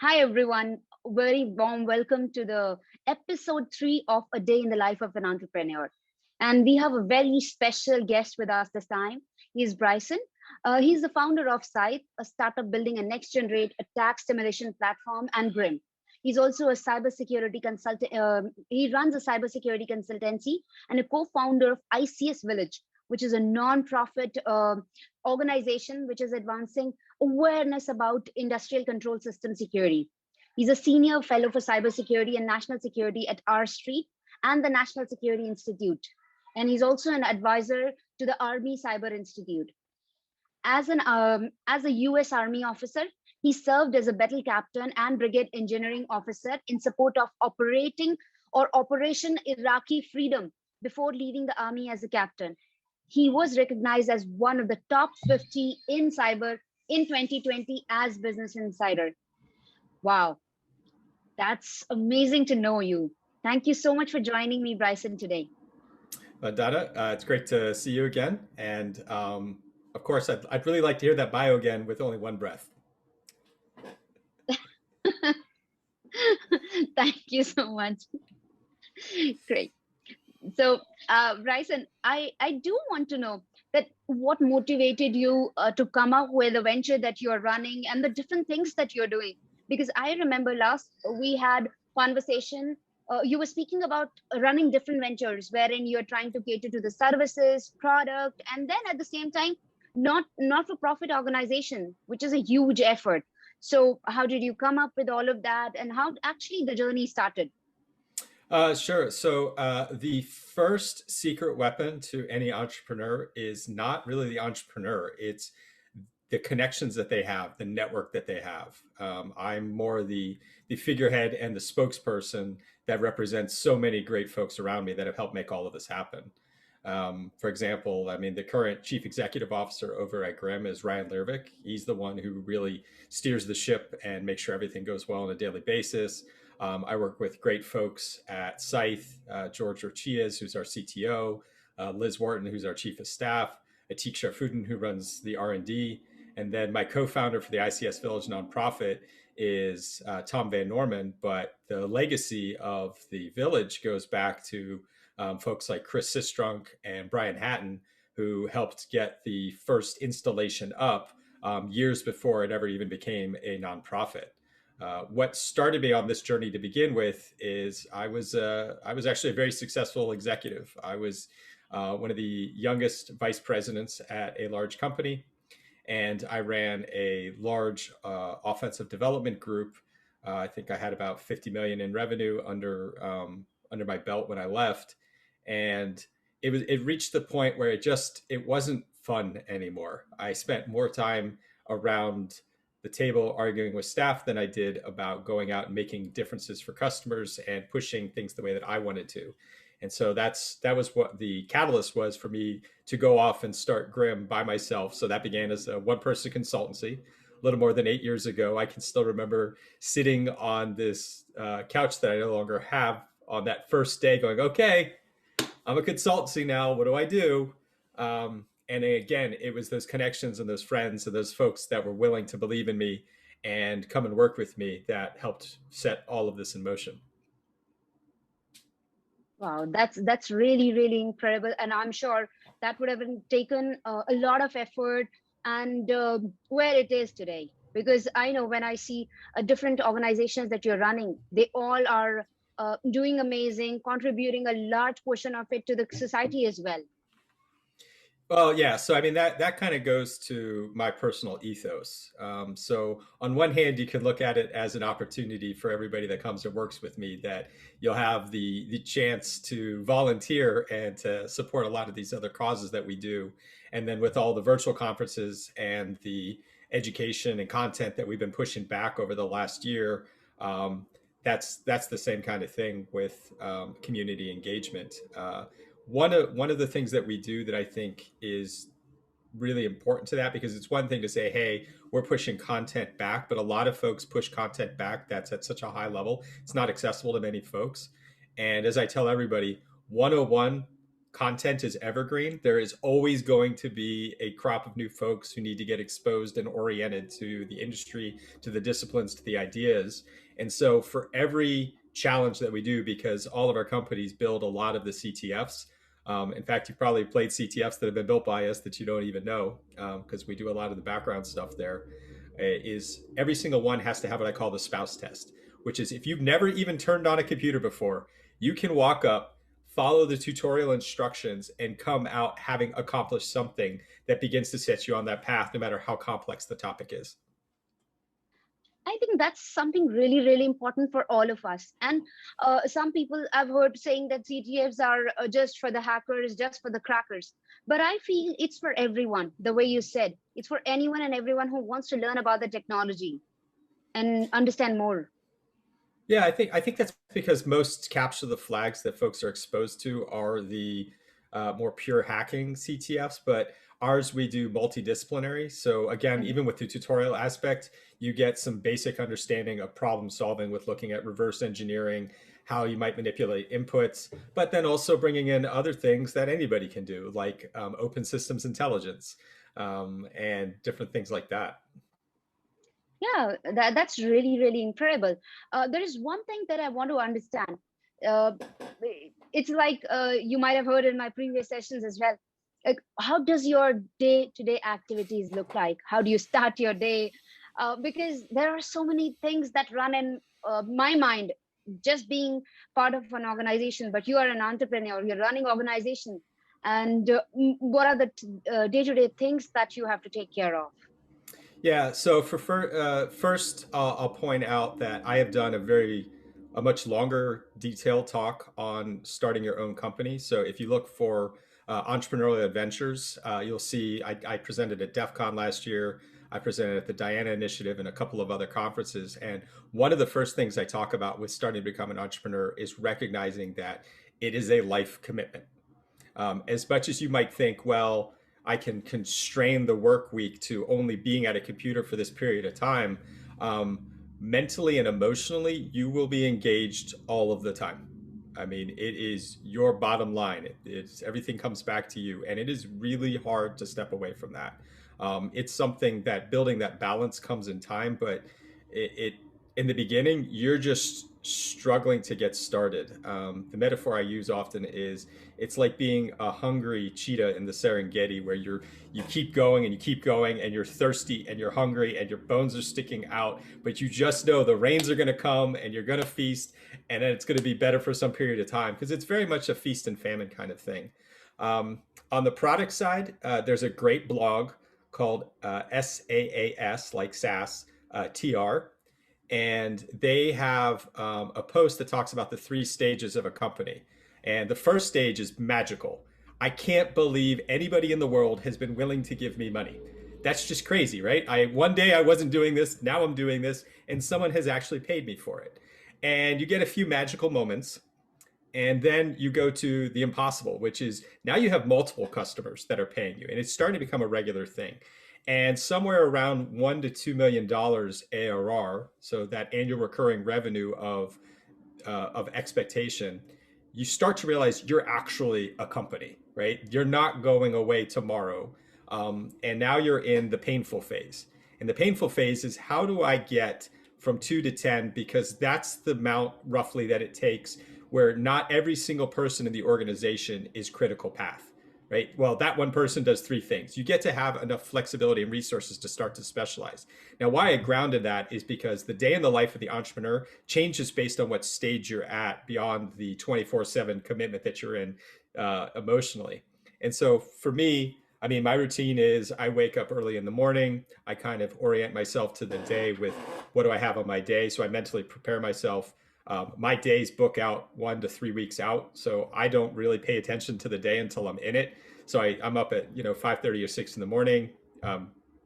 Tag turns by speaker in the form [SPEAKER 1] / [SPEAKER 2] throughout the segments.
[SPEAKER 1] Hi, everyone. Very warm welcome to the episode 3 of A Day in the Life of an Entrepreneur. And we have a very special guest with us this time. He's Bryson. He's the founder of SCYTHE, a startup building a next generate attack simulation platform, and GRIMM. He's also a cybersecurity consultant. He runs a cybersecurity consultancy and a co-founder of ICS Village, which is a non-profit organization which is advancing awareness about industrial control system security. He's a senior fellow for cybersecurity and national security at R Street and the National Security Institute. And he's also an advisor to the Army Cyber Institute. As a US Army officer, he served as a battle captain and brigade engineering officer in support of Operation Iraqi Freedom before leaving the Army as a captain. He was recognized as one of the top 50 in cyber in 2020 as Business Insider. Wow, that's amazing to know you. Thank you so much for joining me, Bryson, today.
[SPEAKER 2] Dada, it's great to see you again. And of course, I'd really like to hear that bio again with only one breath.
[SPEAKER 1] Thank you so much. Great. So, Bryson, I do want to know that what motivated you to come up with a venture that you're running and the different things that you're doing. Because I remember last we had conversation, you were speaking about running different ventures wherein you're trying to cater to the services, product, and then at the same time, not for profit organization, which is a huge effort. So how did you come up with all of that and how actually the journey started?
[SPEAKER 2] Sure. So the first secret weapon to any entrepreneur is not really the entrepreneur. It's the connections that they have, the network that they have. I'm more the figurehead and the spokesperson that represents so many great folks around me that have helped make all of this happen. For example, I mean, the current chief executive officer over at GRIMM is Ryan Lervik. He's the one who really steers the ship and makes sure everything goes well on a daily basis. I work with great folks at SCYTHE, George Orchias, who's our CTO, Liz Wharton, who's our chief of staff, Atik Sharfuddin, who runs the R&D. And then my co-founder for the ICS Village nonprofit is Tom Van Norman. But the legacy of the Village goes back to folks like Chris Sistrunk and Brian Hatton, who helped get the first installation up years before it ever even became a nonprofit. What started me on this journey to begin with is I was actually a very successful executive. I was one of the youngest vice presidents at a large company, and I ran a large offensive development group. I think I had about 50 million in revenue under my belt when I left, and it reached the point where it wasn't fun anymore. I spent more time around the table arguing with staff than I did about going out and making differences for customers and pushing things the way that I wanted to. And so that was what the catalyst was for me to go off and start GRIMM by myself. So that began as a one-person consultancy a little more than 8 years ago. I can still remember sitting on this couch that I no longer have on that first day going, okay, I'm a consultancy now. What do I do? And again, it was those connections and those friends and those folks that were willing to believe in me and come and work with me that helped set all of this in motion.
[SPEAKER 1] Wow, that's really incredible, and I'm sure that would have been taken a lot of effort and where it is today. Because I know when I see different organizations that you're running, they all are doing amazing, contributing a large portion of it to the society as well.
[SPEAKER 2] Well, yeah. So, I mean, that kind of goes to my personal ethos. So on one hand, you can look at it as an opportunity for everybody that comes and works with me, that you'll have the chance to volunteer and to support a lot of these other causes that we do. And then with all the virtual conferences and the education and content that we've been pushing back over the last year, that's the same kind of thing with community engagement. One of the things that we do that I think is really important to that, because it's one thing to say, hey, we're pushing content back, but a lot of folks push content back that's at such a high level, it's not accessible to many folks. And as I tell everybody, 101 content is evergreen. There is always going to be a crop of new folks who need to get exposed and oriented to the industry, to the disciplines, to the ideas. And so for every challenge that we do, because all of our companies build a lot of the CTFs, in fact, you've probably played CTFs that have been built by us that you don't even know, because we do a lot of the background stuff there. Is every single one has to have what I call the spouse test, which is if you've never even turned on a computer before, you can walk up, follow the tutorial instructions, and come out having accomplished something that begins to set you on that path, no matter how complex the topic is.
[SPEAKER 1] I think that's something really, really important for all of us. And some people I've heard saying that CTFs are just for the hackers, just for the crackers. But I feel it's for everyone, the way you said. It's for anyone and everyone who wants to learn about the technology and understand more.
[SPEAKER 2] Yeah, I think that's because most capture the flags that folks are exposed to are the more pure hacking CTFs, but ours we do multidisciplinary. So again,
[SPEAKER 1] Mhm.
[SPEAKER 2] even with the tutorial aspect, you get some basic understanding of problem solving with looking at reverse engineering, how you might manipulate inputs, but then also bringing in other things that anybody can do, like open systems intelligence and different things like that.
[SPEAKER 1] Yeah, that's really, really incredible. There is one thing that I want to understand. Uh, it's like you might have heard in my previous sessions as well. Like, how does your day-to-day activities look like? How do you start your day? Because there are so many things that run in my mind, just being part of an organization. But you are an entrepreneur, you're running organization, and what are the day-to-day things that you have to take care of?
[SPEAKER 2] Yeah, so first, I'll point out that I have done a much longer detailed talk on starting your own company. So if you look for entrepreneurial adventures, you'll see I presented at DEF CON last year. I presented at the Diana Initiative and a couple of other conferences. And one of the first things I talk about with starting to become an entrepreneur is recognizing that it is a life commitment. As much as you might think, well, I can constrain the work week to only being at a computer for this period of time, um, mentally and emotionally, you will be engaged all of the time. I mean, it is your bottom line. It's everything comes back to you, and it is really hard to step away from that. It's something that building that balance comes in time, but it in the beginning, you're just struggling to get started. The metaphor I use often is it's like being a hungry cheetah in the Serengeti, where you keep going and you keep going and you're thirsty and you're hungry and your bones are sticking out, but you just know the rains are going to come and you're going to feast, and then it's going to be better for some period of time, because it's very much a feast and famine kind of thing. Um, on the product side, there's a great blog called SaaS, like SaaS, TR, and they have a post that talks about the three stages of a company. And the first stage is magical. I can't believe anybody in the world has been willing to give me money. That's just crazy, right? I one day I wasn't doing this, now I'm doing this, and someone has actually paid me for it. And you get a few magical moments, and then you go to the impossible, which is now you have multiple customers that are paying you, and it's starting to become a regular thing. And somewhere around $1 to $2 million ARR, so that annual recurring revenue of expectation, you start to realize you're actually a company, right? You're not going away tomorrow. And now you're in the painful phase. And the painful phase is, how do I get from 2 to 10? Because that's the amount roughly that it takes, where not every single person in the organization is critical path, right? Well, that one person does three things. You get to have enough flexibility and resources to start to specialize. Now, why I grounded that is because the day in the life of the entrepreneur changes based on what stage you're at beyond the 24/7 commitment that you're in emotionally. And so for me, I mean, my routine is I wake up early in the morning. I kind of orient myself to the day with what do I have on my day. So I mentally prepare myself. My days book out 1 to 3 weeks out, so I don't really pay attention to the day until I'm in it. So I'm up at 5:30 or 6 in the morning,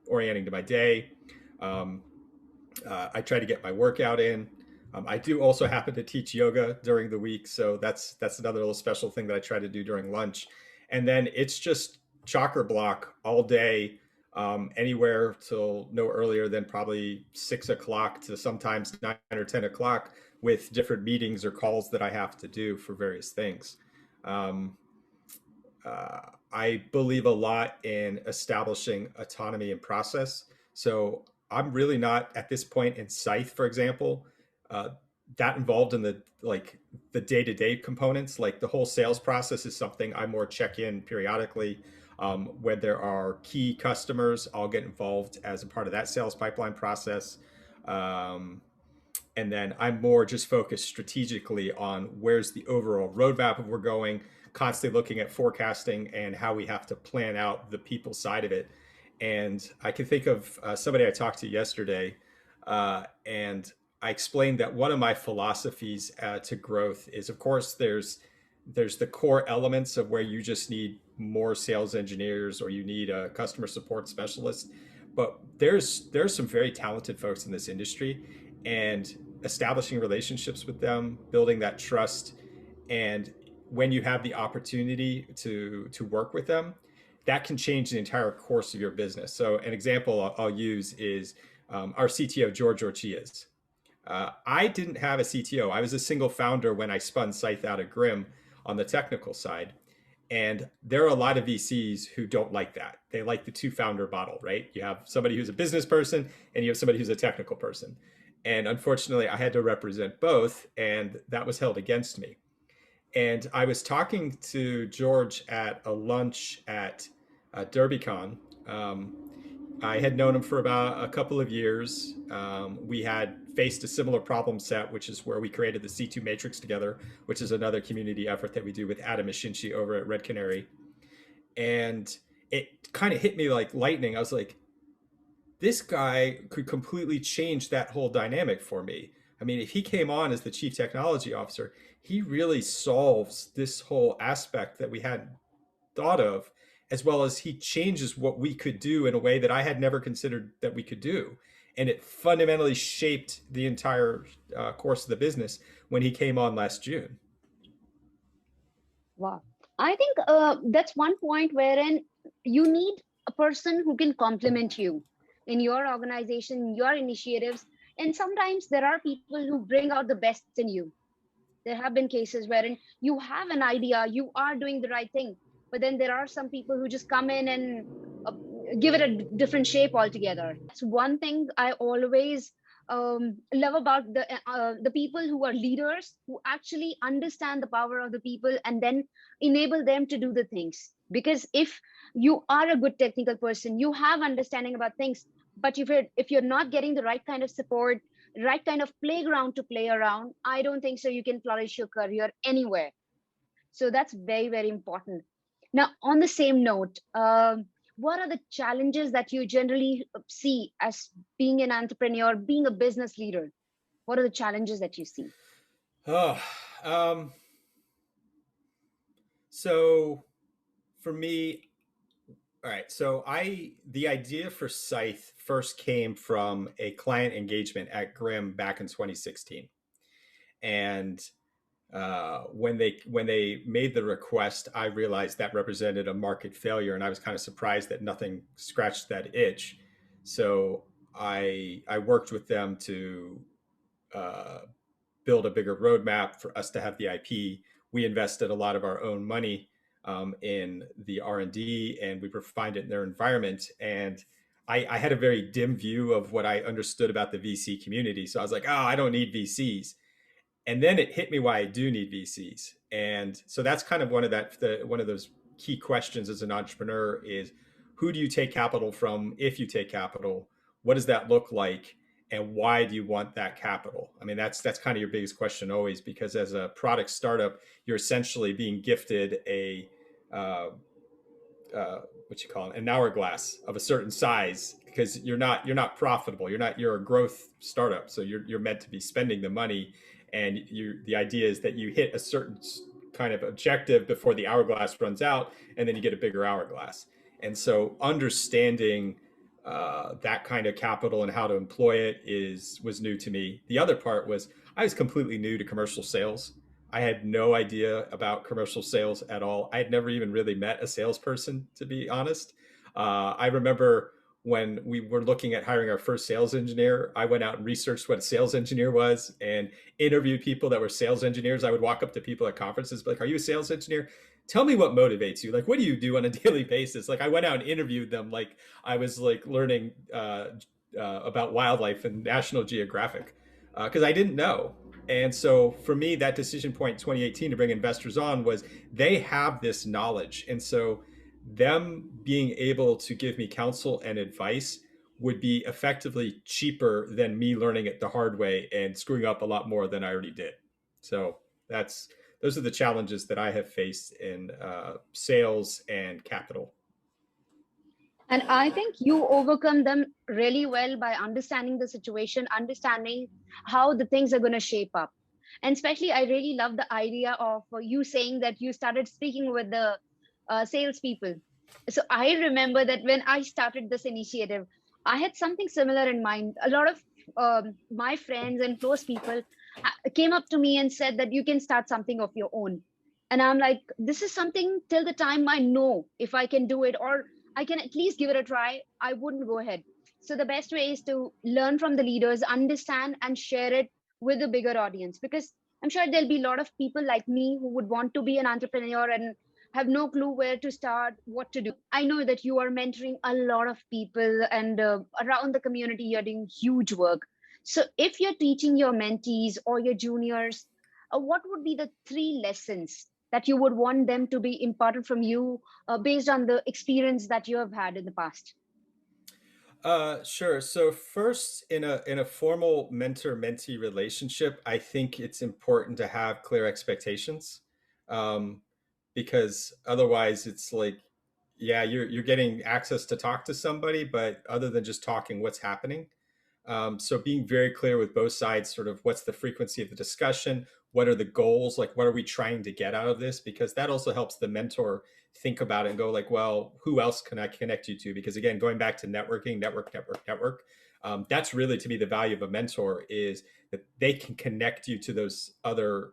[SPEAKER 2] orienting to my day. Um, I try to get my workout in. I do also happen to teach yoga during the week, so that's another little special thing that I try to do during lunch. And then it's just chakra block all day, anywhere till no earlier than probably 6 o'clock to sometimes 9 or 10 o'clock, with different meetings or calls that I have to do for various things. Um, I believe a lot in establishing autonomy in process. So I'm really not at this point in Scythe, for example, uh, that involved in the day-to-day components. Like the whole sales process is something I more check in periodically. When there are key customers, I'll get involved as a part of that sales pipeline process. Um, and then I'm more just focused strategically on where's the overall roadmap of we're going, constantly looking at forecasting and how we have to plan out the people side of it. And I can think of somebody I talked to yesterday, and I explained that one of my philosophies to growth is, of course, there's the core elements of where you just need more sales engineers or you need a customer support specialist, but there's some very talented folks in this industry, and establishing relationships with them, building that trust, and when you have the opportunity to work with them, that can change the entire course of your business. So an example I'll use is our CTO George Orchias. I didn't have a CTO. I was a single founder when I spun Scythe out of GRIMM on the technical side. And there are a lot of VCs who don't like that. They like the two founder model, right? You have somebody who's a business person and you have somebody who's a technical person. And unfortunately, I had to represent both, and that was held against me. And I was talking to George at a lunch at DerbyCon. I had known him for about a couple of years. We had faced a similar problem set, which is where we created the C2 Matrix together, which is another community effort that we do with Adam Ashinchi over at Red Canary. And it kind of hit me like lightning. I was like, this guy could completely change that whole dynamic for me. I mean, if he came on as the chief technology officer, he really solves this whole aspect that we hadn't thought of, as well as he changes what we could do in a way that I had never considered that we could do. And it fundamentally shaped the entire course of the business when he came on last June.
[SPEAKER 1] Wow. I think that's one point wherein you need a person who can complement you in your organization, your initiatives. And sometimes there are people who bring out the best in you. There have been cases wherein you have an idea, you are doing the right thing, but then there are some people who just come in and give it a different shape altogether. That's one thing I always love about the people who are leaders, who actually understand the power of the people and then enable them to do the things. Because if you are a good technical person, you have understanding about things, but if you're not getting the right kind of support, right kind of playground to play around, I don't think so you can flourish your career anywhere. So that's very, very important. Now, on the same note, what are the challenges that you generally see as being an entrepreneur, being a business leader? What are the challenges that you see?
[SPEAKER 2] Oh, so for me, all right. So the idea for Scythe first came from a client engagement at GRIMM back in 2016. And when they made the request, I realized that represented a market failure, and I was kind of surprised that nothing scratched that itch. So I worked with them to uh, build a bigger roadmap for us to have the IP. We invested a lot of our own money in the R&D, and we refined it in their environment. And I had a very dim view of what I understood about the VC community. So I was like, oh, I don't need VCs. And then it hit me why I do need VCs. And so that's kind of one of those key questions as an entrepreneur is, who do you take capital from? If you take capital, what does that look like? And why do you want that capital? I mean, that's kind of your biggest question always, because as a product startup, you're essentially being gifted a uh, what you call it, an hourglass of a certain size, because you're not profitable. You're a growth startup, so you're meant to be spending the money, and the idea is that you hit a certain kind of objective before the hourglass runs out, and then you get a bigger hourglass. And so understanding that kind of capital and how to employ it was new to me. The other part was I was completely new to commercial sales. I had no idea about commercial sales at all. I had never even really met a salesperson, to be honest. I remember when we were looking at hiring our first sales engineer, I went out and researched what a sales engineer was and interviewed people that were sales engineers. I would walk up to people at conferences, like, "Are you a sales engineer?" tell me what motivates you. Like, what do you do on a daily basis? Like, I went out and interviewed them. Like, I was like learning about wildlife and National Geographic because I didn't know. And so for me, that decision point in 2018 to bring investors on was they have this knowledge. And so them being able to give me counsel and advice would be effectively cheaper than me learning it the hard way and screwing up a lot more than I already did. So that's those are the challenges that I have faced in sales and capital.
[SPEAKER 1] And I think you overcome them really well by understanding the situation, understanding how the things are going to shape up. And especially, I really love the idea of you saying that you started speaking with the salespeople. So I remember that when I started this initiative, I had something similar in mind. A lot of my friends and close people came up to me and said that you can start something of your own. And I'm like, this is something till the time I know if I can do it or I can at least give it a try, I wouldn't go ahead. So the best way is to learn from the leaders, understand and share it with a bigger audience, because I'm sure there'll be a lot of people like me who would want to be an entrepreneur and have no clue where to start, what to do. I know that you are mentoring a lot of people and around the community, you're doing huge work. So if you're teaching your mentees or your juniors, what would be the three lessons that you would want them to be imparted from you based on the experience that you have had in the past?
[SPEAKER 2] Sure. So first, in a formal mentor-mentee relationship, I think it's important to have clear expectations, um, because otherwise, it's like, yeah, you're getting access to talk to somebody, but other than just talking, what's happening? So being very clear with both sides, sort of what's the frequency of the discussion, what are the goals, like what are we trying to get out of this? Because that also helps the mentor think about it and go like, well, who else can I connect you to? Because again, going back to networking, network, that's really to me the value of a mentor is that they can connect you to those other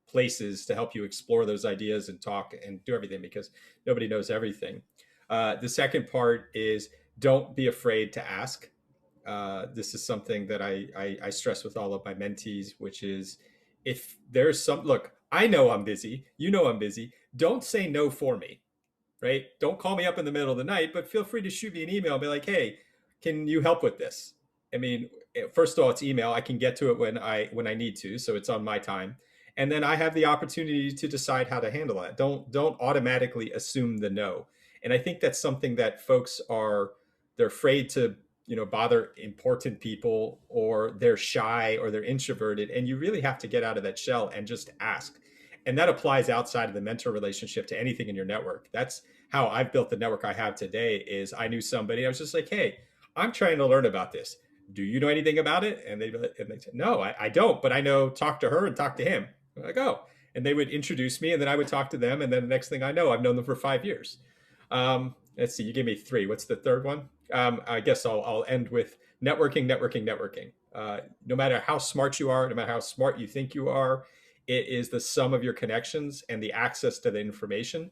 [SPEAKER 2] places to help you explore those ideas and talk and do everything because nobody knows everything. The second part is don't be afraid to ask. This is something that I stress with all of my mentees, which is if there's some look, I know I'm busy, you know I'm busy. Don't say no for me, right? Don't call me up in the middle of the night, but feel free to shoot me an email and be like, hey, can you help with this? I mean, first of all, it's email. I can get to it when I need to, so it's on my time. And then I have the opportunity to decide how to handle that. Don't automatically assume the no. And I think that's something that folks are they're afraid to bother important people, or they're shy or they're introverted, and you really have to get out of that shell and just ask. And that applies outside of the mentor relationship to anything in your network. That's how I've built the network I have today. Is I knew somebody, I was just like, hey, I'm trying to learn about this, do you know anything about it? And they said, no, I don't, but I know, talk to her and talk to him. I'm like, oh. And they would introduce me, and then I would talk to them, and then the next thing I know, I've known them for 5 years. Let's see, you gave me three. What's the third one? I guess I'll end with networking. No matter how smart you are, no matter how smart you think you are, it is the sum of your connections and the access to the information.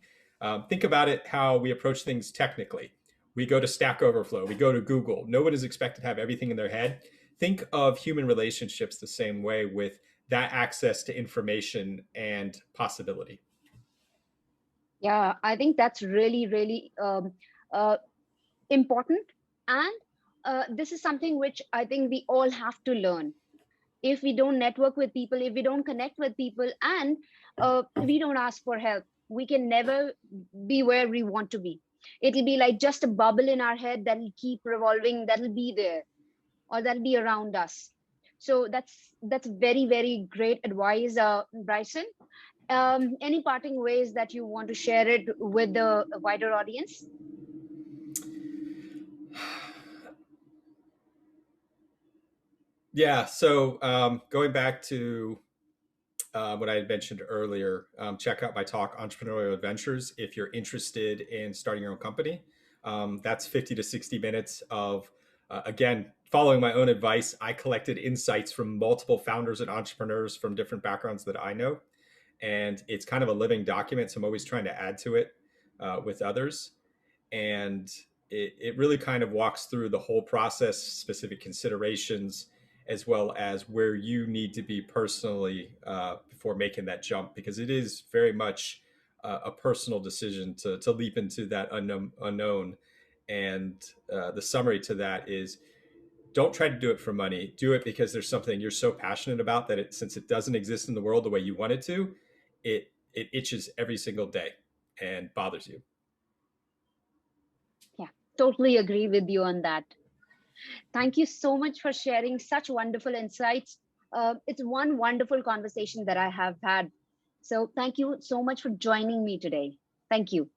[SPEAKER 2] Think about it how we approach things technically. We go to Stack Overflow, we go to Google. No one is expected to have everything in their head. Think of human relationships the same way, with that access to information and possibility.
[SPEAKER 1] Yeah, I think that's really, really uh, important. And this is something which I think we all have to learn. If we don't network with people, if we don't connect with people, and we don't ask for help, we can never be where we want to be. It'll be like just a bubble in our head that'll keep revolving, that'll be there, or that'll be around us. So that's very, very great advice, Bryson. Any parting ways that you want to share it with the wider audience?
[SPEAKER 2] Yeah. So going back to what I had mentioned earlier, check out my talk, Entrepreneurial Adventures, if you're interested in starting your own company. That's 50 to 60 minutes of, again, following my own advice. I collected insights from multiple founders and entrepreneurs from different backgrounds that I know. And it's kind of a living document. So I'm always trying to add to it with others. And it really kind of walks through the whole process, specific considerations, as well as where you need to be personally before making that jump, because it is very much a personal decision to leap into that unknown. And the summary to that is, don't try to do it for money. Do it because there's something you're so passionate about that since it doesn't exist in the world the way you want it to, it itches every single day and bothers you.
[SPEAKER 1] Yeah, totally agree with you on that. Thank you so much for sharing such wonderful insights. It's one wonderful conversation that I have had. So thank you so much for joining me today. Thank you.